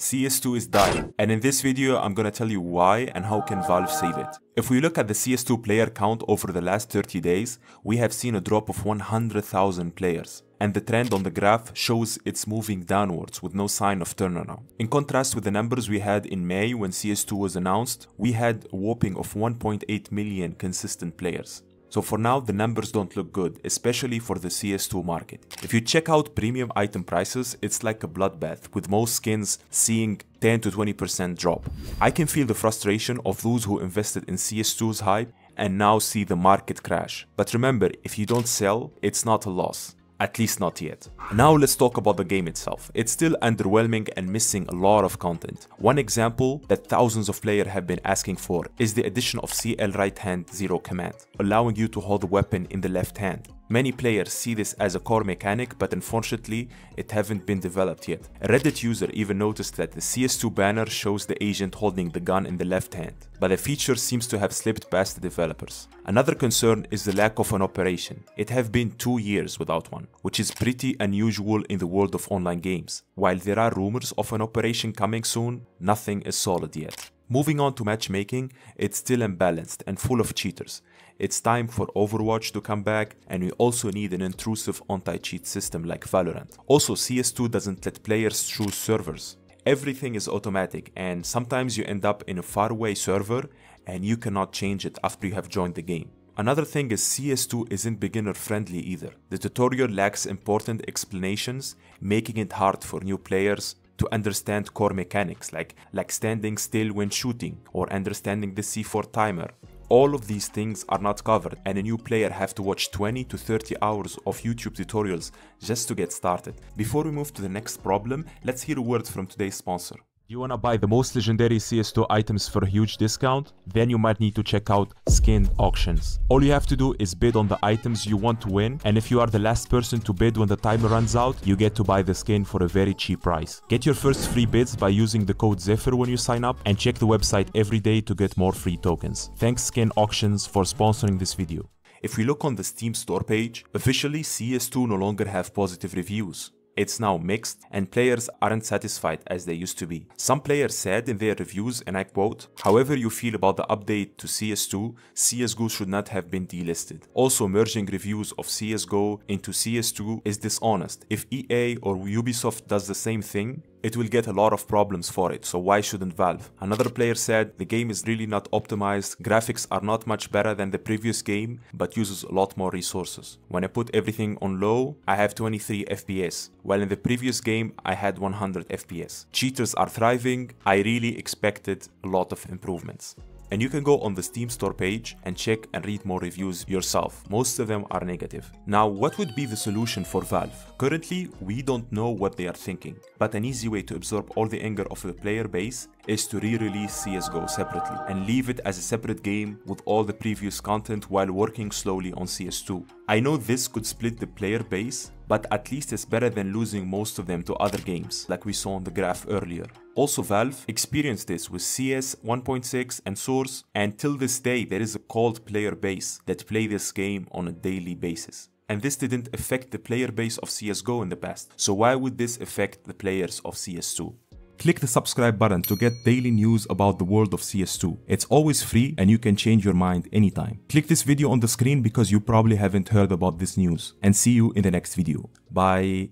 CS2 is dying, and in this video I'm gonna tell you why and how can Valve save it. If we look at the CS2 player count over the last 30 days, we have seen a drop of 100,000 players. And the trend on the graph shows it's moving downwards with no sign of turnaround. In contrast with the numbers we had in May when CS2 was announced, we had a whopping of 1.8 million consistent players. So for now, the numbers don't look good, especially for the CS2 market. If you check out premium item prices, it's like a bloodbath, with most skins seeing 10 to 20% drop. I can feel the frustration of those who invested in CS2's hype and now see the market crash. But remember, if you don't sell, it's not a loss. At least not yet. Now let's talk about the game itself. It's still underwhelming and missing a lot of content. One example that thousands of players have been asking for is the addition of CL right hand 0 command, allowing you to hold the weapon in the left hand. Many players see this as a core mechanic, but unfortunately, it haven't been developed yet. A Reddit user even noticed that the CS2 banner shows the agent holding the gun in the left hand, but the feature seems to have slipped past the developers. Another concern is the lack of an operation. It has been 2 years without one, which is pretty unusual in the world of online games. While there are rumors of an operation coming soon, nothing is solid yet. Moving on to matchmaking, it's still imbalanced and full of cheaters. It's time for Overwatch to come back, and we also need an intrusive anti-cheat system like Valorant. Also, CS2 doesn't let players choose servers. Everything is automatic, and sometimes you end up in a faraway server and you cannot change it after you have joined the game. Another thing is CS2 isn't beginner friendly either. The tutorial lacks important explanations, making it hard for new players to understand core mechanics like standing still when shooting or understanding the C4 timer. All of these things are not covered, and a new player have to watch 20 to 30 hours of YouTube tutorials just to get started. Before we move to the next problem, let's hear a word from today's sponsor. You wanna buy the most legendary CS2 items for a huge discount? Then you might need to check out skin auctions. All you have to do is bid on the items you want to win, and if you are the last person to bid when the timer runs out, you get to buy the skin for a very cheap price. Get your first free bids by using the code Zephyr when you sign up, and check the website every day to get more free tokens. Thanks Skin Auctions for sponsoring this video. If we look on the Steam store page, officially CS2 no longer have positive reviews. It's now mixed, and players aren't satisfied as they used to be. Some players said in their reviews, and I quote, "However you feel about the update to CS2, CSGO should not have been delisted. Also, merging reviews of CSGO into CS2 is dishonest. If EA or Ubisoft does the same thing, it will get a lot of problems for it, so why shouldn't Valve?" Another player said, "The game is really not optimized, graphics are not much better than the previous game, but uses a lot more resources. When I put everything on low, I have 23 FPS, while in the previous game I had 100 FPS. Cheaters are thriving, I really expected a lot of improvements." And you can go on the Steam store page and check and read more reviews yourself. Most of them are negative. Now, what would be the solution for Valve? Currently, we don't know what they are thinking, but an easy way to absorb all the anger of the player base is to re-release CSGO separately and leave it as a separate game with all the previous content while working slowly on CS2. I know this could split the player base, but at least it's better than losing most of them to other games, like we saw on the graph earlier. Also, Valve experienced this with CS 1.6 and Source, and till this day there is a cold player base that play this game on a daily basis. And this didn't affect the player base of CSGO in the past, so why would this affect the players of CS2? Click the subscribe button to get daily news about the world of CS2. It's always free and you can change your mind anytime. Click this video on the screen because you probably haven't heard about this news. And see you in the next video. Bye.